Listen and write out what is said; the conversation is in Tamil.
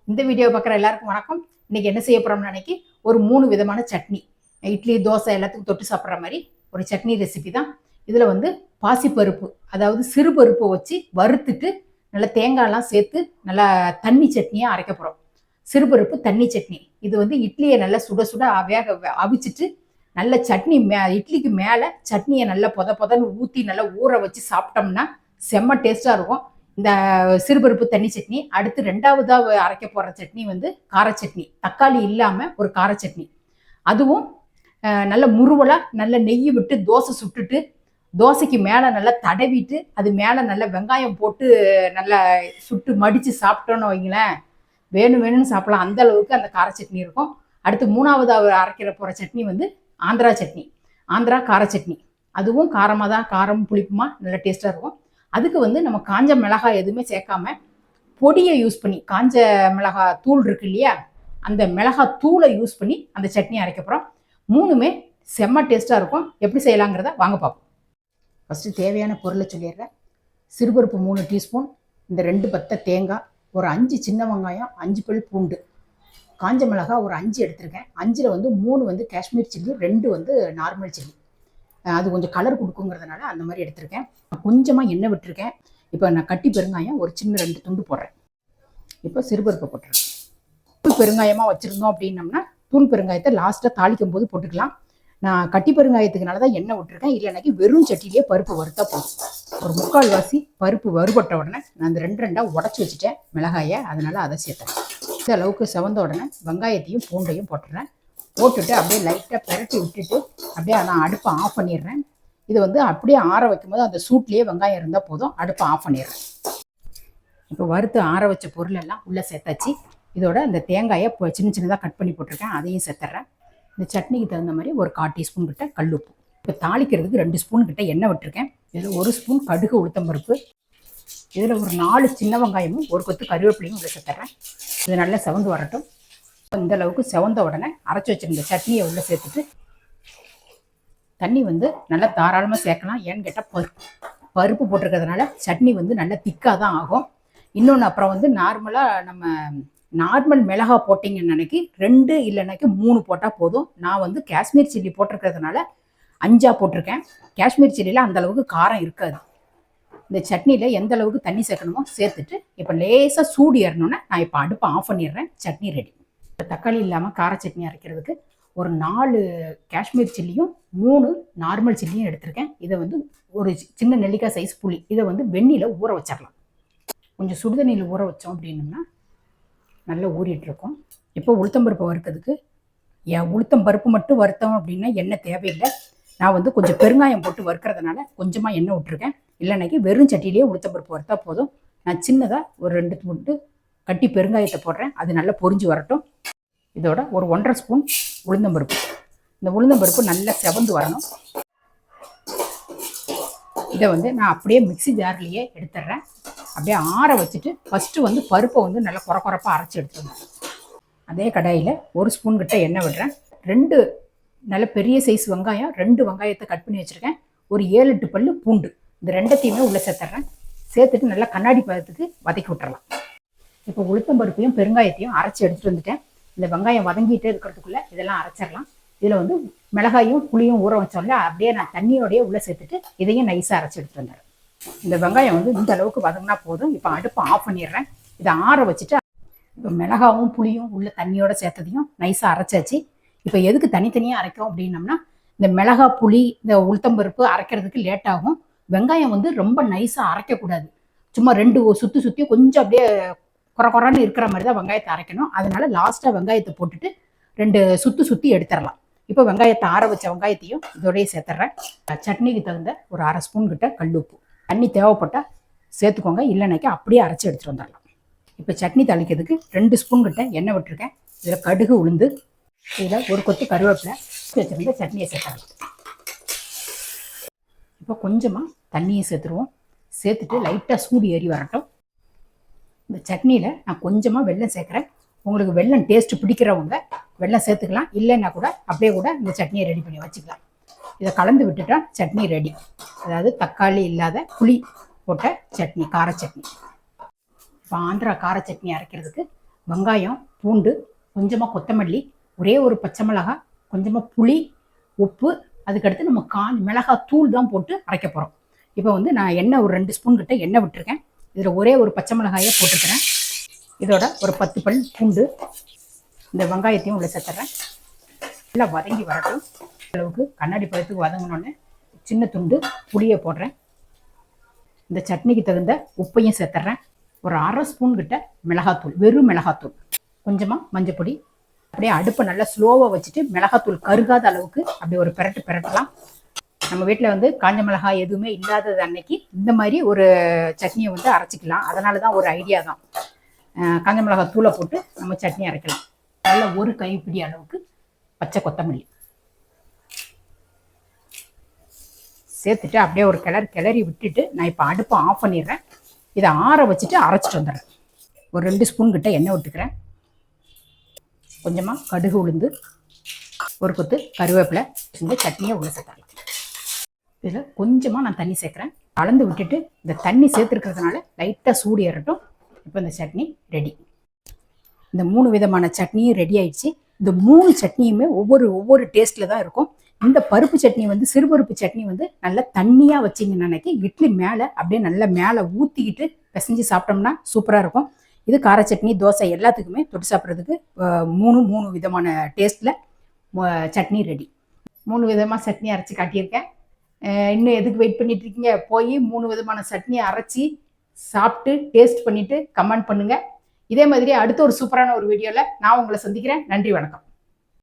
இந்த வீடியோ பார்க்குற எல்லாருக்கும் வணக்கம். இன்னைக்கு என்ன செய்ய போறோம்னு அன்னைக்கு ஒரு 3 விதமான சட்னி, இட்லி தோசை எல்லாத்துக்கும் தொட்டு சாப்பிட்ற மாதிரி ஒரு சட்னி ரெசிபி தான். இதில் வந்து பாசிப்பருப்பு, அதாவது சிறுபருப்பை வச்சு வறுத்துட்டு நல்லா தேங்காயெல்லாம் சேர்த்து நல்லா தண்ணி சட்னியாக அரைக்க போகிறோம். சிறுபருப்பு தண்ணி சட்னி. இது வந்து இட்லியை நல்லா சுட சுட அவிச்சிட்டு நல்ல சட்னி இட்லிக்கு மேலே சட்னியை நல்லா பொதன்னு ஊற்றி நல்லா ஊற வச்சு சாப்பிட்டோம்னா செம்ம டேஸ்ட்டாக இருக்கும் இந்த சிறுபருப்பு தண்ணி சட்னி. அடுத்து ரெண்டாவதாக அரைக்க போகிற சட்னி வந்து கார சட்னி, தக்காளி இல்லாமல் ஒரு கார சட்னி. அதுவும் நல்ல முருவலாக நல்ல நெய் விட்டு தோசை சுட்டுட்டு தோசைக்கு மேலே நல்லா தடவிட்டு அது மேலே நல்லா வெங்காயம் போட்டு நல்லா சுட்டு மடித்து சாப்பிட்டோன்னு வைங்களேன், வேணும்னு சாப்பிடலாம். அந்த அளவுக்கு அந்த கார சட்னி இருக்கும். அடுத்து மூணாவதாக அரைக்கிற போகிற சட்னி வந்து ஆந்திரா சட்னி, ஆந்திரா கார சட்னி. அதுவும் காரமாக தான், காரம் புளிப்புமா நல்ல டேஸ்ட்டாக இருக்கும். அதுக்கு வந்து நம்ம காஞ்ச மிளகாய் எதுவுமே சேர்க்காம பொடியை யூஸ் பண்ணி, காஞ்ச மிளகாய் தூள் இருக்கு இல்லையா, அந்த மிளகாய் தூளை யூஸ் பண்ணி அந்த சட்னி அரைக்க போகிறோம். மூணுமே செம்ம டேஸ்ட்டாக இருக்கும். எப்படி செய்யலாங்கிறத வாங்க பார்ப்போம். ஃபஸ்ட்டு தேவையான பொருளை சொல்லிடுறேன். சிறுபருப்பு 3 டீஸ்பூன், இந்த 2 பத்தை தேங்காய், ஒரு 5 சின்ன வெங்காயம், 5 பல் பூண்டு, காஞ்ச மிளகாய் ஒரு 5 எடுத்திருக்கேன். 5ல் வந்து 3 வந்து காஷ்மீர் சில்லி, 2 வந்து நார்மல் சில்லி. அது கொஞ்சம் கலர் கொடுக்குங்கிறதுனால அந்த மாதிரி எடுத்திருக்கேன். கொஞ்சமாக எண்ணெய் விட்டுருக்கேன். இப்போ நான் கட்டி பெருங்காயம் ஒரு சின்ன 2 துண்டு போடுறேன். இப்போ சிறுபருப்பை போட்டுறேன். தூள் பெருங்காயமாக வச்சுருந்தோம் அப்படின்னம்னா தூள் பெருங்காயத்தை லாஸ்ட்டாக தாளிக்கும் போது போட்டுக்கலாம். நான் கட்டி பெருங்காயத்துக்குனால தான் எண்ணெய் விட்டுருக்கேன். இல்லைனாக்கி வெறும் சட்டிலேயே பருப்பு வறுத்தா போதும். ஒரு 3/4 வாசி பருப்பு வறுபட்ட உடனே நான் அந்த 2 உடச்சி வச்சுட்டேன் மிளகாயை, அதனால் அதை சேர்த்தேன். இந்த அளவுக்கு செவந்த உடனே வெங்காயத்தையும் பூண்டையும் போட்டுறேன். போட்டுட்டு அப்படியே லைட்டாக பெரட்டி விட்டுட்டு அப்படியே நான் அடுப்பை ஆஃப் பண்ணிடுறேன். இது வந்து அப்படியே ஆற வைக்கும்போது அந்த சூட்லேயே வெங்காயம் இருந்தால் போதும். அடுப்பை ஆஃப் பண்ணிடுறேன். இப்போ வறுத்து ஆற வச்ச பொருள் எல்லாம் உள்ளே சேர்த்தாச்சு. இதோட இந்த தேங்காயை இப்போ சின்ன சின்னதாக கட் பண்ணி போட்டிருக்கேன், அதையும் சேர்த்துறேன். இந்த சட்னிக்கு தகுந்த மாதிரி ஒரு 1/4 டீஸ்பூன் கிட்ட கல்லுப்பு. இப்போ தாளிக்கிறதுக்கு 2 ஸ்பூன் கிட்ட எண்ணெய் விட்டுருக்கேன். இதில் 1 ஸ்பூன் கடுகு உளுத்தம்பருப்பு, இதில் ஒரு 4 சின்ன வெங்காயமும் ஒரு கொத்து கருவேப்பிலையும் உள்ளே சேர்த்துறேன். இது நல்லா செவந்து வரட்டும். இந்த அளவுக்கு செவந்த உடனே அரைச்சி வச்சிருந்த சட்னியை உள்ளே சேர்த்துட்டு, தண்ணி வந்து நல்லா தாராளமாக சேர்க்கலாம். ஏன்னு கேட்டால் பருப்பு போட்டிருக்கிறதுனால சட்னி வந்து நல்லா திக்காக தான் ஆகும். இன்னொன்று அப்புறம் வந்து நார்மல் மிளகா போட்டிங்கன்னு நினைக்கி 2 இல்லைனாக்கி 3 போட்டால் போதும். நான் வந்து காஷ்மீர் சில்லி போட்டிருக்கிறதுனால 5 போட்டிருக்கேன். காஷ்மீர் சில்லியில் அந்த அளவுக்கு காரம் இருக்காது. இந்த சட்னியில் எந்த அளவுக்கு தண்ணி சேர்க்கணுமோ சேர்த்துட்டு இப்போ லேசாக சூடு ஏறணுன்னா நான் இப்போ அடுப்பை ஆஃப் பண்ணிடுறேன். சட்னி ரெடி. தக்காளி இல்லாமல் கார சட்னி அரைக்கிறதுக்கு ஒரு 4 காஷ்மீர் சில்லியும் 3 நார்மல் சில்லியும் எடுத்திருக்கேன். இதை வந்து ஒரு சின்ன நெல்லிக்காய் சைஸ் புளி, இதை வந்து வெந்நியில் ஊற வச்சிடலாம். கொஞ்சம் சுடுதண்ணியில் ஊற வச்சோம் அப்படின்னம்னா நல்லா ஊறிட்டுருக்கும். இப்போ உளுத்தம்பருப்பு வறுக்கிறதுக்கு உளுத்தம்பருப்பு மட்டும் வறுத்தோம் அப்படின்னா எண்ணெய் தேவையில்லை. நான் வந்து கொஞ்சம் பெருங்காயம் போட்டு வறுக்கிறதுனால கொஞ்சமாக எண்ணெய் விட்டுருக்கேன். இல்லைனாக்கி வெறும் சட்டிலேயே உளுத்தம்பருப்பு வறுத்தா போதும். நான் சின்னதாக ஒரு 2 துண்டு கட்டி பெருங்காயத்தை போடுறேன். அது நல்லா பொரிஞ்சு வரட்டும். இதோட ஒரு 1/2 ஸ்பூன் உளுந்தம்பருப்பு. இந்த உளுந்தம்பருப்பு நல்லா செவந்து வரணும். இதை வந்து நான் அப்படியே மிக்சி ஜார்லேயே எடுத்துடுறேன். அப்படியே ஆற வச்சுட்டு ஃபஸ்ட்டு வந்து பருப்பை வந்து நல்லா குறப்பாக அரைச்சி எடுத்துடணும். அதே கடாயில் 1 ஸ்பூன் கிட்ட எண்ணெய் விடுறேன். 2 நல்ல பெரிய சைஸ் வெங்காயம், 2 வெங்காயத்தை கட் பண்ணி வச்சுருக்கேன். ஒரு 7-8 பல் பூண்டு, இந்த 2த்தையுமே உள்ளே சேர்த்துட்றேன். சேர்த்துட்டு நல்லா கண்ணாடி பதத்துக்கு வதக்கி விட்டுறலாம். இப்போ உளுத்தம்பருப்பையும் பெருங்காயத்தையும் அரைச்சி எடுத்துகிட்டு வந்துட்டேன். இந்த வெங்காயம் வதங்கிட்டே இருக்கிறதுக்குள்ளே இதெல்லாம் அரைச்சிடலாம். இதில் வந்து மிளகாயும் புளியும் ஊற வச்சோம்ல, அப்படியே நான் தண்ணியோடையே உள்ளே சேர்த்துட்டு இதையும் நைஸாக அரைச்சி எடுத்துகிட்டு வந்துடுறேன். இந்த வெங்காயம் வந்து இந்த அளவுக்கு வதங்கினா போதும். இப்போ அடுப்பை ஆஃப் பண்ணிடுறேன். இதை ஆற வச்சுட்டு இப்போ மிளகாவும் புளியும் உள்ள தண்ணியோட சேர்த்ததையும் நைஸாக அரைச்சாச்சு. இப்போ எதுக்கு தனித்தனியாக அரைக்கும் அப்படின்னம்னா, இந்த மிளகா புளி இந்த உளுத்தம்பருப்பு அரைக்கிறதுக்கு லேட் ஆகும். வெங்காயம் வந்து ரொம்ப நைஸாக அரைக்கக்கூடாது. சும்மா 2 சுற்றி கொஞ்சம் அப்படியே குறன்னு இருக்கிற மாதிரி தான் வெங்காயத்தை அரைக்கணும். அதனால லாஸ்ட்டாக வெங்காயத்தை போட்டுட்டு 2 சுற்றி எடுத்துடலாம். இப்போ வெங்காயத்தை ஆற வச்ச வெங்காயத்தையும் இதோடய சேர்த்துட்றேன். சட்னிக்கு தகுந்த ஒரு 1/2 ஸ்பூன் கிட்ட கல்லுப்பு. தண்ணி தேவைப்பட்டால் சேர்த்துக்கோங்க, இல்லைனாக்கி அப்படியே அரைச்சி எடுத்துகிட்டு வந்துடலாம். இப்போ சட்னி தாளிக்கிறதுக்கு 2 ஸ்பூன் கிட்ட எண்ணெய் விட்டுருக்கேன். இதில் கடுகு உளுந்து, இதில் ஒரு கொத்து கருவேப்பிலை வச்சுருந்த சட்னியை சேர்த்துடலாம். இப்போ கொஞ்சமாக தண்ணியை சேர்த்துருவோம். சேர்த்துட்டு லைட்டாக சூடு ஏறி வரட்டும். இந்த சட்னியில் நான் கொஞ்சமாக வெல்லம் சேர்க்குறேன். உங்களுக்கு வெல்லம் டேஸ்ட்டு பிடிக்கிறவங்க வெல்லம் சேர்த்துக்கலாம். இல்லைன்னா கூட அப்படியே கூட இந்த சட்னியை ரெடி பண்ணி வச்சுக்கலாம். இதை கலந்து விட்டுட்டா சட்னி ரெடி. அதாவது தக்காளி இல்லாத புளி போட்ட சட்னி, கார சட்னி. இப்போ ஆந்திரா கார சட்னி அரைக்கிறதுக்கு வெங்காயம், பூண்டு, கொஞ்சமாக கொத்தமல்லி, ஒரே ஒரு பச்சை மிளகாய், கொஞ்சமாக புளி, உப்பு, அதுக்கடுத்து நம்ம மிளகாய் தூள் தான் போட்டு அரைக்க போகிறோம். இப்போ வந்து நான் எண்ணெய் ஒரு 2 ஸ்பூன் கிட்ட எண்ணெய் விட்டுருக்கேன். இதில் ஒரே ஒரு பச்சை மிளகாயை போட்டுக்கிறேன். இதோட ஒரு 10 பல் பூண்டு, இந்த வெங்காயத்தையும் உள்ள சேர்த்துறேன். நல்லா வதங்கி வரட்டும். அளவுக்கு கண்ணாடி பழத்துக்கு வதங்கினோடனே சின்ன துண்டு புளியை போடுறேன். இந்த சட்னிக்கு தகுந்த உப்பையும் சேர்த்துறேன். ஒரு 1/2 ஸ்பூன் கிட்ட மிளகாத்தூள், வெறும் மிளகாத்தூள், கொஞ்சமாக மஞ்சப்பொடி. அப்படியே அடுப்பை நல்லா ஸ்லோவாக வச்சுட்டு மிளகாத்தூள் கருகாத அளவுக்கு அப்படி ஒரு பெரட்டலாம். நம்ம வீட்டில் வந்து காஞ்ச மிளகாய் எதுவுமே இல்லாதது அன்னைக்கு இந்த மாதிரி ஒரு சட்னியை வந்து அரைச்சிக்கலாம். அதனால தான் ஒரு ஐடியா தான். காஞ்ச மிளகாய் தூளை போட்டு நம்ம சட்னி அரைக்கலாம். நல்ல ஒரு கைப்பிடி அளவுக்கு பச்சை கொத்தமல்லி சேர்த்துட்டு அப்படியே ஒரு கிளறி விட்டுட்டு நான் இப்போ அடுப்பை ஆஃப் பண்ணிடுறேன். இதை ஆற வச்சுட்டு அரைச்சிட்டு வந்துடுறேன். ஒரு 2 ஸ்பூன் கிட்ட எண்ணெய் விட்டுக்கிறேன். கொஞ்சமாக கடுகு உளுந்து, ஒரு கொத்து கருவேப்பிலை, இந்த சட்னியை உள்ள சேர்த்துக்கலாம். இதில் கொஞ்சமாக நான் தண்ணி சேர்க்குறேன். கலந்து விட்டுட்டு இந்த தண்ணி சேர்த்துருக்கிறதுனால லைட்டாக சூடு ஏறட்டும். இப்போ இந்த சட்னி ரெடி. இந்த 3 விதமான சட்னியும் ரெடி ஆயிடுச்சு. இந்த 3 சட்னியுமே ஒவ்வொரு டேஸ்ட்டில் தான் இருக்கும். இந்த பருப்பு சட்னி வந்து சிறுபருப்பு சட்னி வந்து நல்லா தண்ணியாக வச்சிங்கன்னு நினைக்கி இட்லி மேலே அப்படியே நல்லா மேலே ஊற்றிக்கிட்டு பிசைஞ்சு சாப்பிட்டோம்னா சூப்பராக இருக்கும். இது கார சட்னி, தோசை எல்லாத்துக்குமே தொட்டு சாப்பிட்றதுக்கு 3 விதமான டேஸ்ட்டில் சட்னி ரெடி. 3 விதமாக சட்னி அரைச்சி காட்டியிருக்கேன். இன்னும் எதுக்கு வெயிட் பண்ணிட்டு இருக்கீங்க? போய் 3 விதமான சட்னியை அரைச்சி சாப்பிட்டு டேஸ்ட் பண்ணிவிட்டு கமெண்ட் பண்ணுங்கள். இதே மாதிரி அடுத்த ஒரு சூப்பரான ஒரு வீடியோவில் நான் உங்களை சந்திக்கிறேன். நன்றி, வணக்கம்.